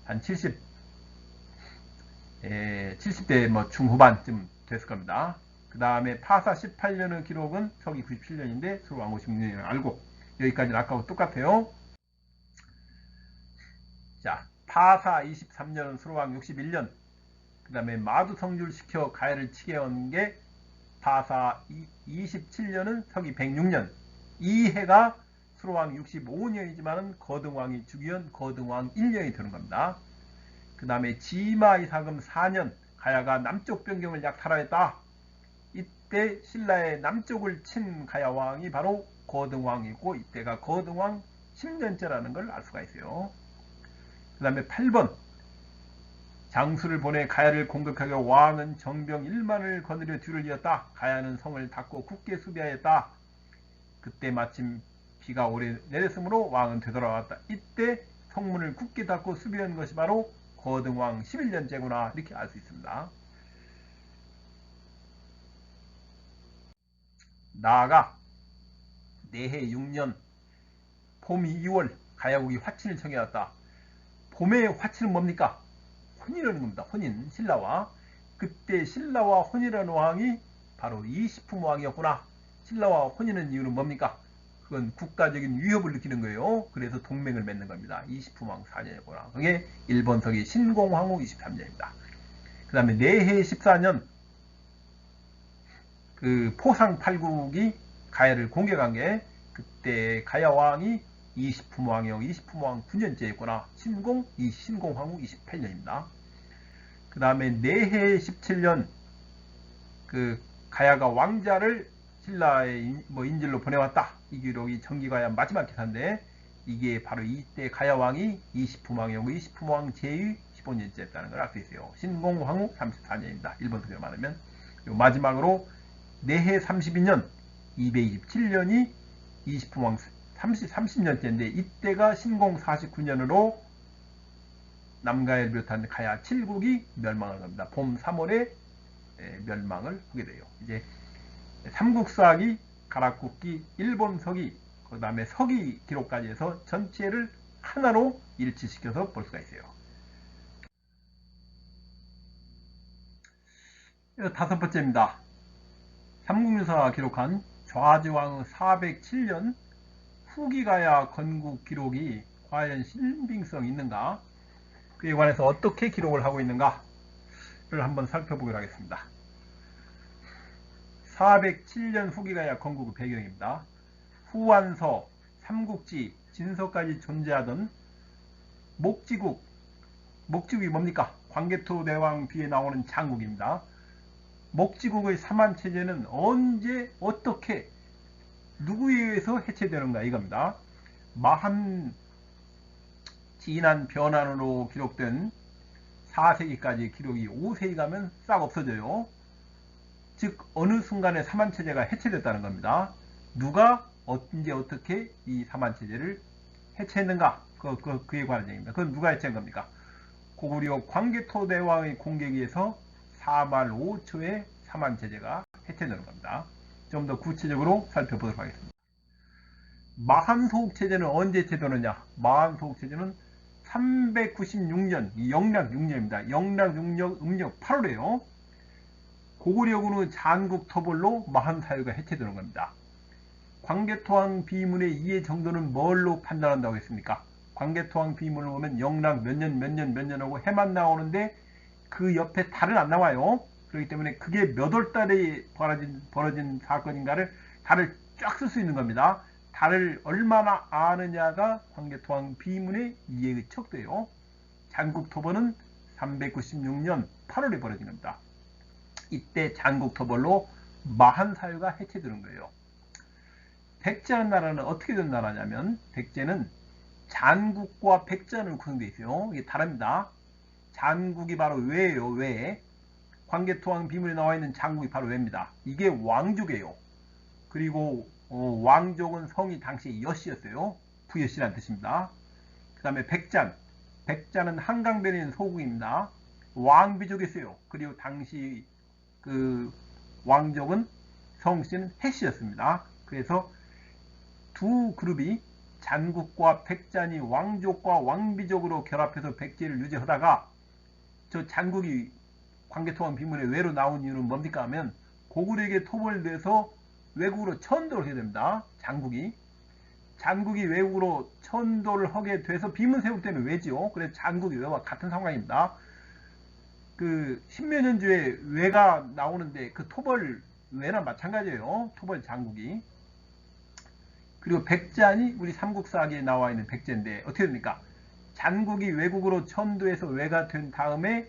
한 70대 중후반쯤 됐을 겁니다. 그 다음에 파사 18년의 기록은 서기 97년인데 수로왕 56년을 알고, 여기까지는 아까하고 똑같아요. 자, 파사 23년은 수로왕 61년, 그 다음에 마두성주를 시켜 가야를 치게 한 게 파사 27년은 서기 106년, 이 해가 수로왕 65년이지만 거등왕이 주기한 거등왕 1년이 되는 겁니다. 그 다음에 지마이사금 4년, 가야가 남쪽 변경을 약탈하였다. 이때 신라의 남쪽을 친 가야왕이 바로 거등왕이고, 이때가 거등왕 10년째라는 걸 알 수가 있어요. 그 다음에 8번, 장수를 보내 가야를 공격하여 왕은 정병 1만을 거느려 뒤를 이었다. 가야는 성을 닫고 굳게 수비하였다. 그때 마침 비가 오래 내렸으므로 왕은 되돌아왔다. 이때 성문을 굳게 닫고 수비한 것이 바로 거등왕 11년째구나, 이렇게 알 수 있습니다. 나아가 내해 6년 봄 2월 가야국이 화친을 청해왔다. 봄의 화친은 뭡니까? 혼이라는 겁니다. 혼인, 신라와. 그때 신라와 혼이라는 왕이 바로 이시품왕이었구나. 신라와 혼인한 이유는 뭡니까? 그건 국가적인 위협을 느끼는 거예요. 그래서 동맹을 맺는 겁니다. 이시품왕 4년이구나. 그게 일본서기 신공황후 23년입니다. 그 다음에 내해 14년 그 포상 8국이 가야를 공격한 게, 그때 가야왕이 이시품왕이요. 이시품왕 9년째였구나. 신공황후 28년입니다. 그 다음에 내해 17년 그 가야가 왕자를 신라의 인질로 보내왔다. 이 기록이 전기가야 마지막 기사인데, 이게 바로 이때 가야왕이 이시품왕이고 이시품왕 제위 15년째였다는 걸 알 수 있어요. 신공황후 34년입니다. 일본 소리로 말하면. 그리고 마지막으로 내해 32년 227년이 이시품왕 30년째인데, 이때가 신공 49년으로 남가야를 비롯한 가야 7국이 멸망을 합니다. 봄 3월에 멸망을 하게 돼요. 이제 삼국사기, 가락국기, 일본서기, 그 다음에 서기 기록까지 해서 전체를 하나로 일치시켜서 볼 수가 있어요. 다섯 번째입니다. 삼국유사가 기록한 좌지왕의 407년 후기가야 건국 기록이 과연 신빙성이 있는가, 그에 관해서 어떻게 기록을 하고 있는가를 한번 살펴보기로 하겠습니다. 407년 후기가야 건국의 배경입니다. 후한서, 삼국지, 진서까지 존재하던 목지국이 뭡니까? 광개토대왕 뒤에 나오는 장국입니다. 목지국의 삼한체제는 언제 어떻게 누구에 의해서 해체되는가, 이겁니다. 마한 진한 변환으로 기록된 4세기까지 기록이 5세기 가면 싹 없어져요. 즉 어느 순간에 삼한체제가 해체됐다는 겁니다. 누가 언제 어떻게 이 사만체제를 해체했는가? 그에 관한 얘기입니다. 그건 누가 해체한 겁니까? 고구려 광개토대왕의 공격에 의해서 4만 5초의 사만체제가 해체되는 겁니다. 좀 더 구체적으로 살펴보도록 하겠습니다. 마한소국체제는 언제 해체되느냐? 마한소국체제는 396년, 영락 6년입니다. 영락 6년 음력 8월에요. 고구려군의 장국토벌로 마한사유가 해체되는 겁니다. 광개토왕 비문의 이해 정도는 뭘로 판단한다고 했습니까? 광개토왕 비문을 보면 영락 몇 년 하고 해만 나오는데 그 옆에 달은 안 나와요. 그렇기 때문에 그게 몇 월 달에 벌어진 사건인가를 달을 쫙 쓸 수 있는 겁니다. 달을 얼마나 아느냐가 광개토왕 비문의 이해의 척도예요. 장국토벌은 396년 8월에 벌어진 겁니다. 이때 장국토벌로 마한사유가 해체되는 거예요. 백제라는 나라는 어떻게 된 나라냐면 백제는 잔국과 백제로 구성되어 있어요. 이게 다릅니다. 잔국이 바로 왜예요. 왜? 광개토왕 비문에 나와 있는 잔국이 바로 왜입니다. 이게 왕족이에요. 그리고 왕족은 성이 당시 여씨였어요. 부여씨라는 뜻입니다. 그 다음에 백잔. 백잔은 한강변에 있는 소국입니다. 왕비족이었어요. 그리고 당시 그 왕족은 성씨는 해씨였습니다. 그래서 두 그룹이 잔국과 백잔이 왕족과 왕비족으로 결합해서 백제를 유지하다가 저 잔국이 광개토왕 비문의 외로 나온 이유는 뭡니까 하면 고구려에게 토벌돼서 외국으로 천도를 해야 됩니다. 잔국이 외국으로 천도를 하게 돼서 비문 세국 때문에 외지요. 그래서 잔국이 외와 같은 상황입니다. 그 십몇 년 주에 외가 나오는데 그 토벌 외나 마찬가지예요. 토벌 잔국이. 그리고 백잔이 우리 삼국사기에 나와 있는 백제인데 어떻게 됩니까? 잔국이 외국으로 천도해서 외가 된 다음에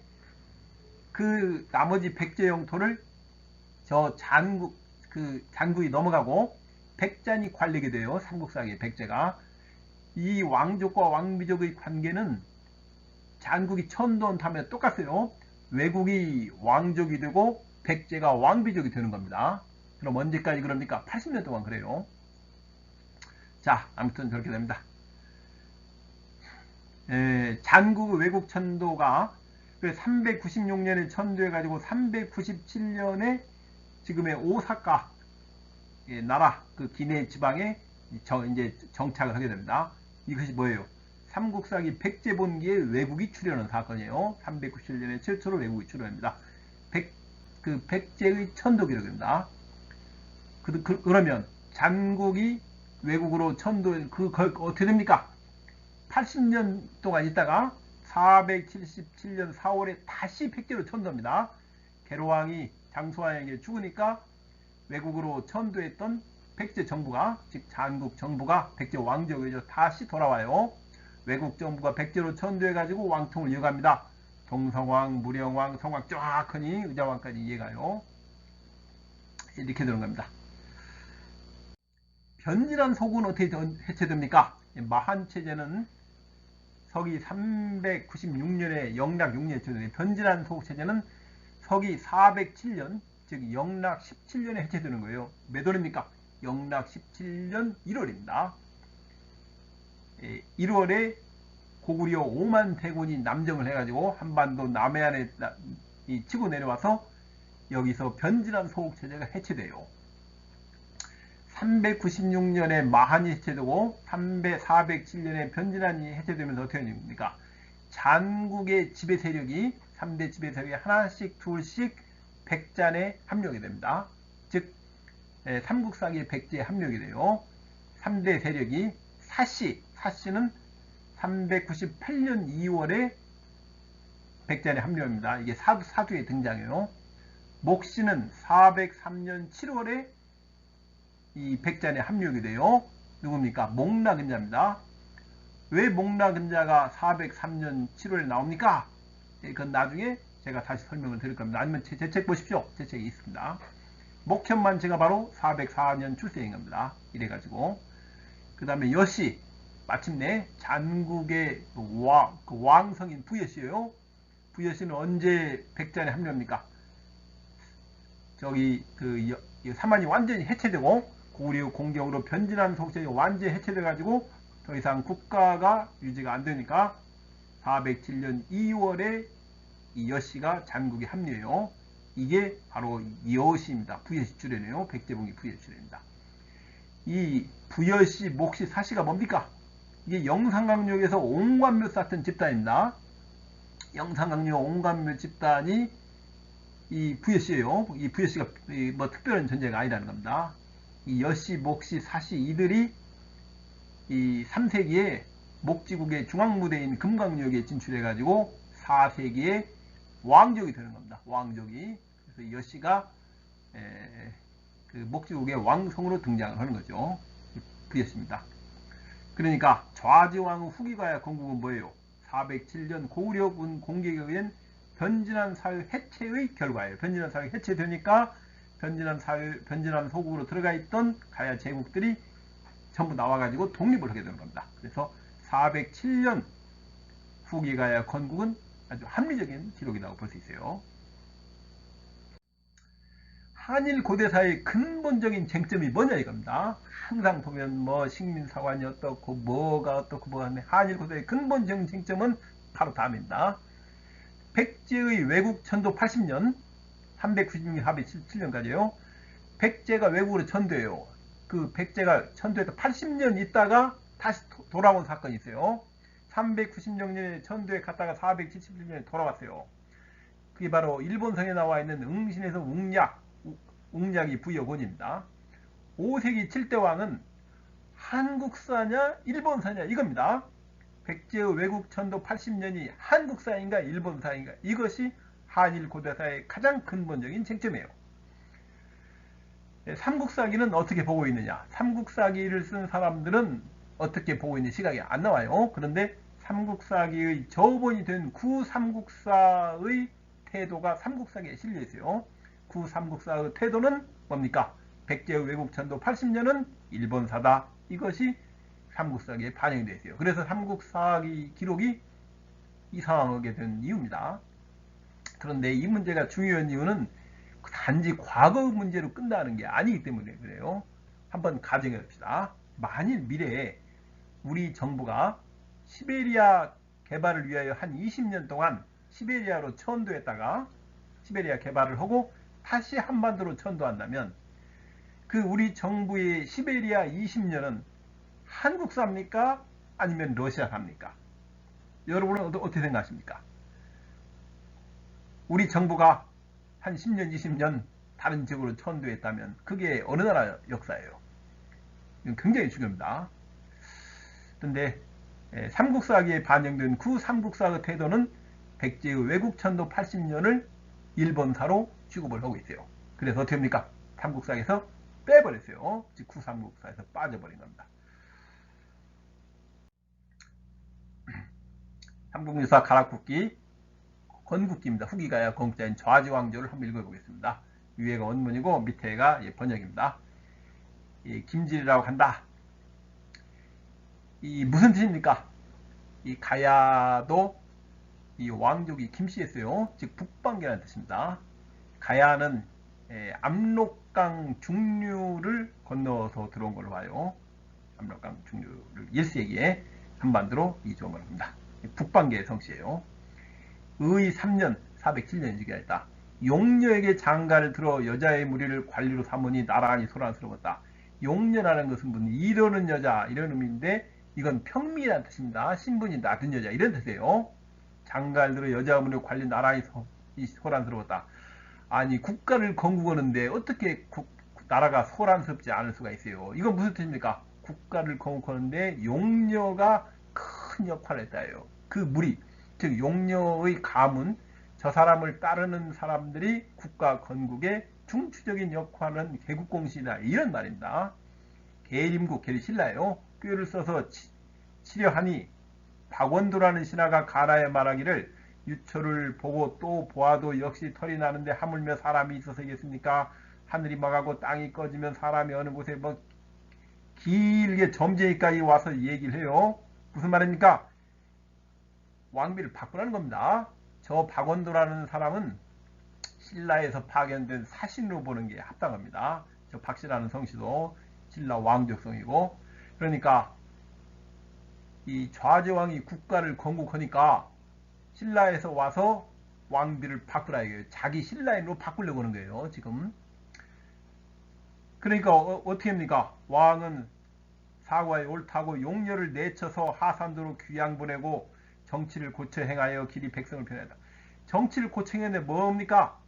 그 나머지 백제 영토를 저 잔국이 넘어가고 백잔이 관리게 돼요. 삼국사기의 백제가. 이 왕족과 왕비족의 관계는 잔국이 천도한 다음에 똑같아요. 외국이 왕족이 되고 백제가 왕비족이 되는 겁니다. 그럼 언제까지 그럽니까? 80년 동안 그래요. 자, 아무튼 그렇게 됩니다. 잔국의 외국 천도가 396년에 천도해가지고 397년에 지금의 오사카 나라 그 기내 지방에 이제 정착을 하게 됩니다. 이것이 뭐예요? 삼국사기 백제본기에 외국이 출현한 사건이에요. 397년에 최초로 외국이 출현합니다. 백제의 천도기록입니다. 그러면 잔국이 외국으로 어떻게 됩니까? 80년 동안 있다가 477년 4월에 다시 백제로 천도합니다. 계로왕이 장수왕에게 죽으니까 외국으로 천도했던 백제 정부가, 즉 잔국 정부가 백제 왕족이죠. 다시 돌아와요. 외국 정부가 백제로 천도해가지고 왕통을 이어갑니다. 동성왕, 무령왕, 성왕 쫙 하니 의자왕까지 이어가요. 이렇게 되는 겁니다. 변질한 소국은 어떻게 해체됩니까? 마한체제는 서기 396년에 영락 6년에 해체되는데 변질한 소국체제는 서기 407년 즉 영락 17년에 해체되는 거예요. 몇 월입니까? 영락 17년 1월입니다. 1월에 고구려 5만 대군이 남정을 해가지고 한반도 남해안에 치고 내려와서 여기서 변질한 소국체제가 해체돼요. 396년에 마한이 해체되고 407년에 변진한이 해체되면서 어떻게 됩니까? 잔국의 지배 세력이 3대 지배 세력이 하나씩 둘씩 백잔에 합력이 됩니다. 즉 삼국사기 백제에 합력이 돼요. 3대 세력이 사씨는 398년 2월에 백잔에 합력합니다. 이게 사두에 등장해요. 목씨는 403년 7월에 이 백잔에 합력이 돼요. 누굽니까? 목라근자입니다. 왜 목라근자가 403년 7월에 나옵니까? 그건 나중에 제가 다시 설명을 드릴 겁니다. 아니면 제 책 보십시오. 제 책이 있습니다. 목현만 제가 바로 404년 출생인 겁니다. 이래가지고 그 다음에 여씨 마침내 잔국의 왕성인 부여씨예요. 부여씨는 언제 백잔에 합력합니까? 저기 사만이 완전히 해체되고 고구려 공경으로 변진한 속세가 완전히 해체돼 가지고 더 이상 국가가 유지가 안 되니까 407년 2월에 이 여씨가 장국에 합류해요. 이게 바로 여씨입니다. 부여씨 출연이에요. 백제봉이 부여씨 출연입니다. 이 부여씨, 목씨, 사씨가 뭡니까? 이게 영산강력에서 옹관묘 쌓던 집단입니다. 영산강력 옹관묘 집단이 이 부여씨예요. 이 부여씨가 뭐 특별한 존재가 아니라는 겁니다. 이 여씨, 목씨, 사씨 이들이 이 3세기에 목지국의 중앙무대인 금강역에 진출해가지고 4세기에 왕족이 되는 겁니다. 왕족이. 그래서 이 여씨가 그 목지국의 왕성으로 등장을 하는 거죠. 부여씨입니다. 그러니까 좌지왕후 후기가야 건국은 뭐예요? 407년 고구려군 공격에 의한 변진한 사회 해체의 결과예요. 변진한 사회 해체되니까 변진한 소국으로 들어가 있던 가야 제국들이 전부 나와가지고 독립을 하게 되는 겁니다. 그래서 407년 후기가야 건국은 아주 합리적인 기록이라고 볼 수 있어요. 한일 고대사의 근본적인 쟁점이 뭐냐 이겁니다. 항상 보면 뭐 식민사관이 어떻고 뭐가 어떻고 뭐가 하는데 한일 고대사의 근본적인 쟁점은 바로 다음입니다. 백제의 외국 천도 80년 396년 407년까지요. 백제가 외국으로 천도해요. 그 백제가 천도해서 80년 있다가 다시 돌아온 사건이 있어요. 396년에 천도에 갔다가 477년에 돌아왔어요. 그게 바로 일본성에 나와 있는 응신에서 웅약이 부여본입니다. 5세기 7대 왕은 한국사냐 일본사냐 이겁니다. 백제의 외국 천도 80년이 한국사인가 일본사인가 이것이 한일 고대사의 가장 근본적인 쟁점이에요. 삼국사기는 어떻게 보고 있느냐? 삼국사기를 쓴 사람들은 어떻게 보고 있는 시각이 안 나와요. 그런데 삼국사기의 저본이 된 구삼국사의 태도가 삼국사기에 실려 있어요. 구삼국사의 태도는 뭡니까? 백제의 외국 천도 80년은 일본사다. 이것이 삼국사기에 반영이 되어 있어요. 그래서 삼국사기 기록이 이상하게 된 이유입니다. 그런데 이 문제가 중요한 이유는 단지 과거 문제로 끝나는 게 아니기 때문에 그래요. 한번 가정해 봅시다. 만일 미래에 우리 정부가 시베리아 개발을 위하여 한 20년 동안 시베리아로 천도했다가 시베리아 개발을 하고 다시 한반도로 천도한다면 그 우리 정부의 시베리아 20년은 한국사입니까? 아니면 러시아사입니까? 여러분은 어떻게 생각하십니까? 우리 정부가 한 10년, 20년 다른 지역으로 천도했다면 그게 어느 나라 역사예요? 이건 굉장히 중요합니다. 그런데 삼국사기에 반영된 구삼국사의 태도는 백제의 외국 천도 80년을 일본사로 취급을 하고 있어요. 그래서 어떻게 합니까? 삼국사에서 빼버렸어요. 즉 구삼국사에서 빠져버린 겁니다. 삼국유사 가락국기 건국기입니다. 후기가야 건국자인 좌지왕조를 한번 읽어보겠습니다. 위에가 원문이고 밑에가 번역입니다. 김질이라고 한다. 이 무슨 뜻입니까? 이 가야도 이 왕족이 김씨였어요. 즉 북방계라는 뜻입니다. 가야는 압록강 중류를 건너서 들어온 걸로 봐요. 압록강 중류를 1세기에 한반도로 이주한 겁니다. 북방계의 성씨예요. 의 3년 407년 즉위하였다. 용녀에게 장가를 들어 여자의 무리를 관리로 삼으니 나란히 소란스러웠다. 용녀라는 것은 무슨 이러는 여자 이런 의미인데 이건 평미라는 뜻입니다. 신분이 낮은 여자 이런 뜻이에요. 장가를 들어 여자의 무리를 관리 나란히 소란스러웠다. 아니 국가를 건국하는데 어떻게 나라가 소란스럽지 않을 수가 있어요. 이건 무슨 뜻입니까? 국가를 건국하는데 용녀가 큰 역할을 했다예요. 그 무리 즉 용녀의 가문 저 사람을 따르는 사람들이 국가 건국의 중추적인 역할은 개국공신이다 이런 말입니다. 계림국 계리 신라예요. 꾀를 써서 치려하니 박원도라는 신하가 가라에 말하기를 유초를 보고 또 보아도 역시 털이 나는데 하물며 사람이 있어서겠습니까? 하늘이 막하고 땅이 꺼지면 사람이 어느 곳에 뭐 길게 점쟁이까지 와서 얘기를 해요. 무슨 말입니까? 왕비를 바꾸라는 겁니다. 저 박원도라는 사람은 신라에서 파견된 사신으로 보는 게 합당합니다. 저 박씨라는 성씨도 신라 왕족성이고, 그러니까 이 좌제왕이 국가를 건국하니까 신라에서 와서 왕비를 바꾸라 이거예요. 자기 신라인으로 바꾸려고 하는 거예요, 지금. 그러니까 어떻게 합니까? 왕은 사과에 옳다고 용녀를 내쳐서 하산도로 귀양 보내고 정치를 고쳐 행하여 길이 백성을 편하다. 정치를 고쳐 행했는데 뭡니까?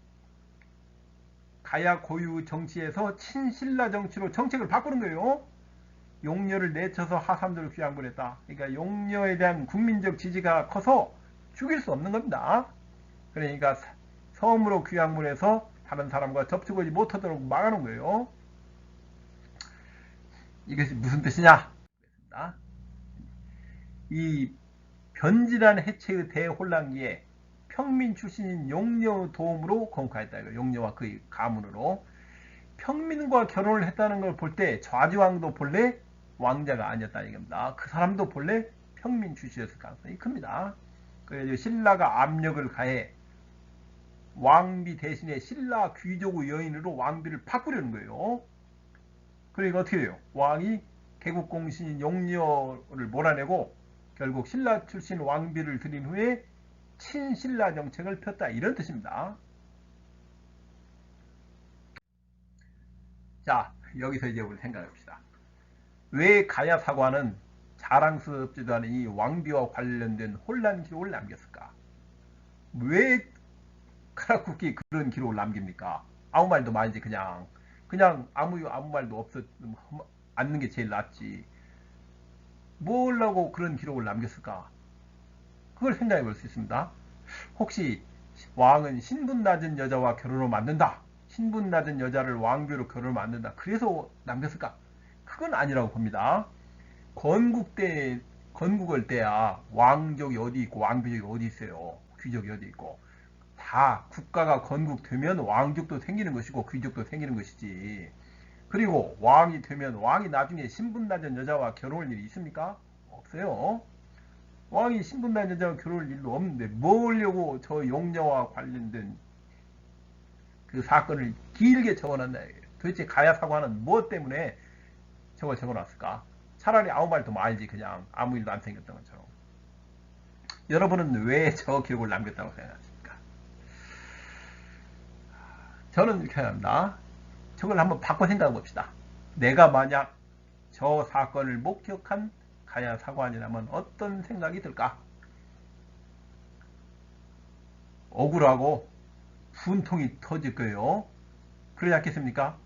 가야 고유 정치에서 친신라 정치로 정책을 바꾸는 거예요. 용녀를 내쳐서 하산도로 귀양 보냈다. 그러니까 용녀에 대한 국민적 지지가 커서 죽일 수 없는 겁니다. 그러니까 섬으로 귀양 보내서 다른 사람과 접촉하지 못하도록 막아놓은 거예요. 이것이 무슨 뜻이냐? 이 변질한 해체의 대혼란기에 평민 출신인 용녀 도움으로 건국하였다. 용녀와 그의 가문으로 평민과 결혼을 했다는 걸 볼 때 좌지왕도 본래 왕자가 아니었다는 겁니다. 그 사람도 본래 평민 출신이었을 가능성이 큽니다. 그래서 신라가 압력을 가해 왕비 대신에 신라 귀족의 여인으로 왕비를 바꾸려는 거예요. 그러니까 어떻게 돼요? 왕이 개국공신인 용녀를 몰아내고 결국 신라 출신 왕비를 들인 후에 친신라 정책을 폈다, 이런 뜻입니다. 자, 여기서 이제 우리 생각해봅시다. 왜 가야사관은 자랑스럽지도 않은 이 왕비와 관련된 혼란 기록을 남겼을까? 왜 카라쿠키 그런 기록을 남깁니까? 아무 말도 말지. 그냥 아무 말도 없어 않는 게 제일 낫지. 뭐라고 그런 기록을 남겼을까? 그걸 생각해 볼 수 있습니다. 혹시 왕은 신분 낮은 여자와 결혼을 만든다, 신분 낮은 여자를 왕비로 결혼을 만든다, 그래서 남겼을까? 그건 아니라고 봅니다. 건국할 때야 왕족이 어디 있고 왕비족이 어디 있어요? 귀족이 어디 있고. 다 국가가 건국되면 왕족도 생기는 것이고 귀족도 생기는 것이지. 그리고 왕이 되면 왕이 나중에 신분 낮은 여자와 결혼할 일이 있습니까? 없어요. 왕이 신분 낮은 여자와 결혼할 일도 없는데 뭐려고 저 용녀와 관련된 그 사건을 길게 적어놨나. 도대체 가야사관은 무엇 때문에 저걸 적어놨을까? 차라리 아무 말도 말지. 그냥 아무 일도 안 생겼던 것처럼. 여러분은 왜 저 기록을 남겼다고 생각하십니까? 저는 이렇게 합니다. 저걸 한번 바꿔 생각해 봅시다. 내가 만약 저 사건을 목격한 가야사관이라면 어떤 생각이 들까? 억울하고 분통이 터질 거예요. 그러지 않겠습니까?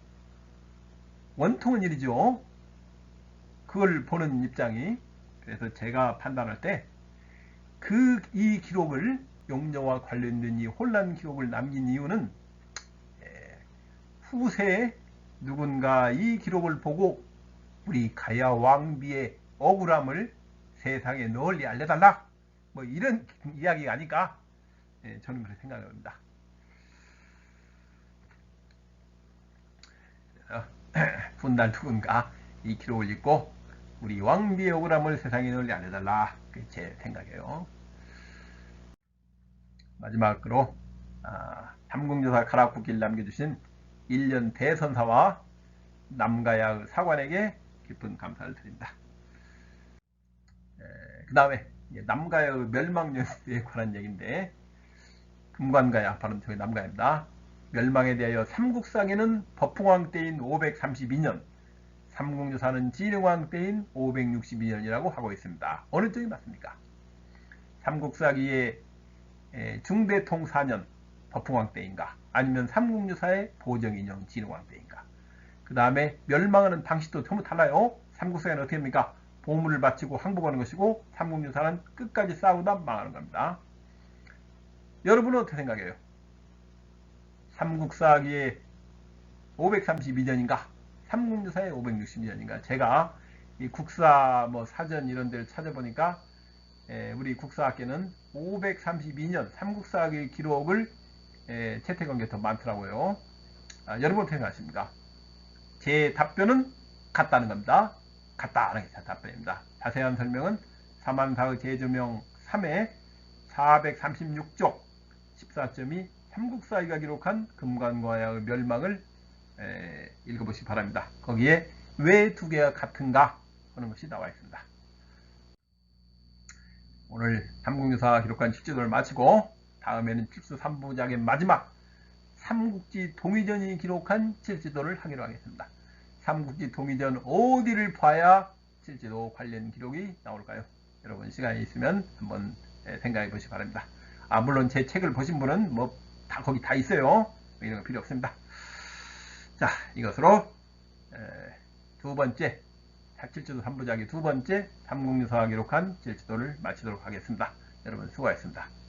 원통은 일이죠. 그걸 보는 입장이. 그래서 제가 판단할 때 이 기록을, 용녀와 관련된 이 혼란 기록을 남긴 이유는 후세에 누군가 이 기록을 보고 우리 가야 왕비의 억울함을 세상에 널리 알려달라, 뭐 이런 이야기가 아닐까, 저는 그렇게 생각합니다. 훗날 누군가 이 기록을 읽고 우리 왕비의 억울함을 세상에 널리 알려달라, 그게 제 생각이에요. 마지막으로 삼국유사 카라쿠키를 남겨주신 1년 대선사와 남가야 사관에게 깊은 감사를 드립니다. 그 다음에 남가야의 멸망연대에 관한 얘기인데, 금관가야, 바로 저희 남가야입니다. 멸망에 대하여 삼국사기는 법흥왕 때인 532년, 삼국유사는 진흥왕 때인 562년이라고 하고 있습니다. 어느 쪽이 맞습니까? 삼국사기의 중대통 4년 법흥왕 때인가, 아니면 삼국유사의 보정인형 진흥왕 때인가? 그 다음에 멸망하는 방식도 전부 달라요. 삼국사기는 어떻게 합니까? 보물을 바치고 항복하는 것이고, 삼국유사는 끝까지 싸우다 망하는 겁니다. 여러분은 어떻게 생각해요? 삼국사기의 532년인가? 삼국유사의 562년인가? 제가 이 국사 사전 이런 데를 찾아보니까 우리 국사학계는 532년 삼국사기 기록을 채택한 게 더 많더라고요. 여러분 어떻게 생각하십니까? 제 답변은 같다는 겁니다. 같다는 게 제 답변입니다. 자세한 설명은 사만사의 제조명 3회 436쪽 14.2 삼국사기가 기록한 금관과야의 멸망을 읽어보시기 바랍니다. 거기에 왜 두 개가 같은가 하는 것이 나와 있습니다. 오늘 삼국유사 기록한 칠지도를 마치고 다음에는 필수 3부작의 마지막 삼국지 동의전이 기록한 칠지도를 하기로 하겠습니다. 삼국지 동의전 어디를 봐야 칠지도 관련 기록이 나올까요? 여러분 시간이 있으면 한번 생각해 보시기 바랍니다. 물론 제 책을 보신 분은 뭐 다 거기 다 있어요. 이런 거 필요 없습니다. 자, 이것으로 두 번째 칠지도 3부작의 두 번째 삼국유사가 기록한 칠지도를 마치도록 하겠습니다. 여러분 수고하셨습니다.